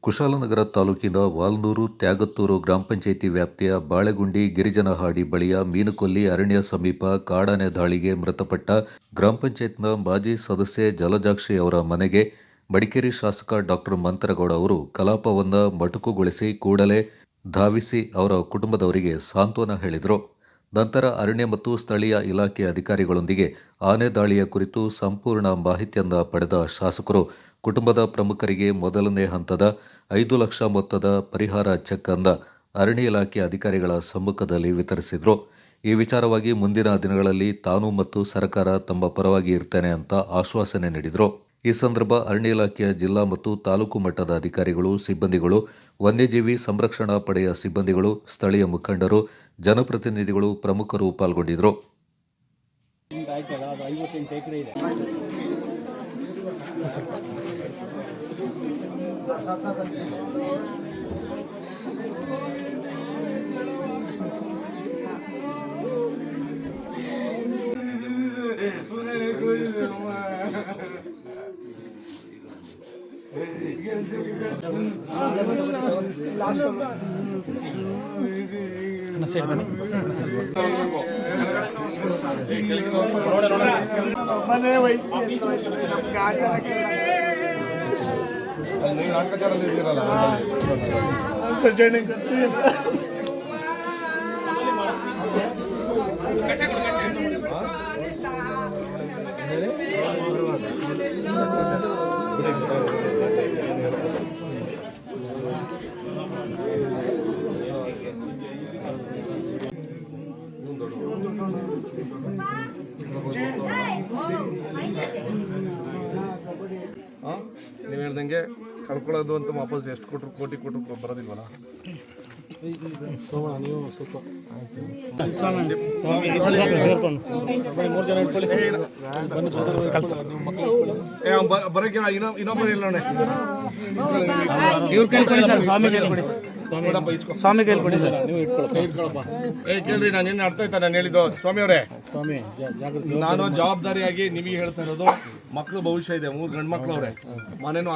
ಕುಶಾಲನಗರ ತಾಲೂಕಿನ ವಾಲ್ನೂರು ತ್ಯಾಗತ್ತೂರು ಗ್ರಾಮ ಪಂಚಾಯಿತಿ ವ್ಯಾಪ್ತಿಯ ಬಾಳೆಗುಂಡಿ ಗಿರಿಜನಹಾಡಿ ಬಳಿಯ ಮೀನುಕೊಲ್ಲಿ ಅರಣ್ಯ ಸಮೀಪ ಕಾಡಾನೆ ದಾಳಿಗೆ ಮೃತಪಟ್ಟ ಗ್ರಾಮ ಪಂಚಾಯತ್ನ ಮಾಜಿ ಸದಸ್ಯೆ ಜಲಜಾಕ್ಷಿ ಅವರ ಮನೆಗೆ ಮಡಿಕೇರಿ ಶಾಸಕ ಡಾಕ್ಟರ್ ಮಂತರಗೌಡ ಅವರು ಕಲಾಪವನ್ನು ಮೊಟಕುಗೊಳಿಸಿ ಕೂಡಲೇ ಧಾವಿಸಿ ಅವರ ಕುಟುಂಬದವರಿಗೆ ಸಾಂತ್ವನ ಹೇಳಿದರು. ನಂತರ ಅರಣ್ಯ ಮತ್ತು ಸ್ಥಳೀಯ ಇಲಾಖೆ ಅಧಿಕಾರಿಗಳೊಂದಿಗೆ ಆನೆ ದಾಳಿಯ ಕುರಿತು ಸಂಪೂರ್ಣ ಮಾಹಿತಿಯನ್ನು ಪಡೆದ ಶಾಸಕರು ಕುಟುಂಬದ ಪ್ರಮುಖರಿಗೆ ಮೊದಲನೇ ಹಂತದ 5 ಲಕ್ಷ ಮೊತ್ತದ ಪರಿಹಾರ ಚೆಕ್ ಅನ್ನು ಅರಣ್ಯ ಇಲಾಖೆ ಅಧಿಕಾರಿಗಳ ಸಮ್ಮುಖದಲ್ಲಿ ವಿತರಿಸಿದರು. ಈ ವಿಚಾರವಾಗಿ ಮುಂದಿನ ದಿನಗಳಲ್ಲಿ ತಾನು ಮತ್ತು ಸರ್ಕಾರ ತಮ್ಮ ಪರವಾಗಿ ಇರ್ತೇನೆ ಅಂತ ಆಶ್ವಾಸನೆ ನೀಡಿದರು. ಈ ಸಂದರ್ಭ ಅರಣ್ಯ ಇಲಾಖೆಯ ಜಿಲ್ಲಾ ಮತ್ತು ತಾಲೂಕು ಮಟ್ಟದ ಅಧಿಕಾರಿಗಳು, ಸಿಬ್ಬಂದಿಗಳು, ವನ್ಯಜೀವಿ ಸಂರಕ್ಷಣಾ ಪಡೆಯ ಸಿಬ್ಬಂದಿಗಳು, ಸ್ಥಳೀಯ ಮುಖಂಡರು, ಜನಪ್ರತಿನಿಧಿಗಳು, ಪ್ರಮುಖರು ಪಾಲ್ಗೊಂಡಿದ್ದರು. ನೀವು ಹೇಳ್ದಂಗೆ ಕಳ್ಕೊಳ್ಳೋದು ಅಂತ ವಾಪಸ್ ಎಷ್ಟು ಕೊಟ್ಟರು ಕೋಟಿ ಕೊಟ್ಟರು ಬರೋದಿಲ್ವಲ್ಲ. ಬರೋಕೆ ಇನ್ನೊಬ್ಬರು ಇಲ್ಲ ಸ್ವಾಮಿ ಕೈಲಿ ಕೊಡಿ ಸರ್. ನೀವು ಇಟ್ಕೊಳಪ್ಪ. ಕೇಳ್ರಿ, ನಾನು ಏನು ಅರ್ಥ ಆಯ್ತಾ ನಾನು ಹೇಳಿದ್ದು? ಸ್ವಾಮಿ ಅವರೇ, ನಾನು ಜವಾಬ್ದಾರಿಯಾಗಿ ನಿಮಗೆ ಹೇಳ್ತಾ ಇರೋದು, ಮಕ್ಕಳು ಭವಿಷ್ಯ ಇದೆ, 3 ಗಂಡು ಮಕ್ಕಳು ಅವರೇ, ಮನೇನು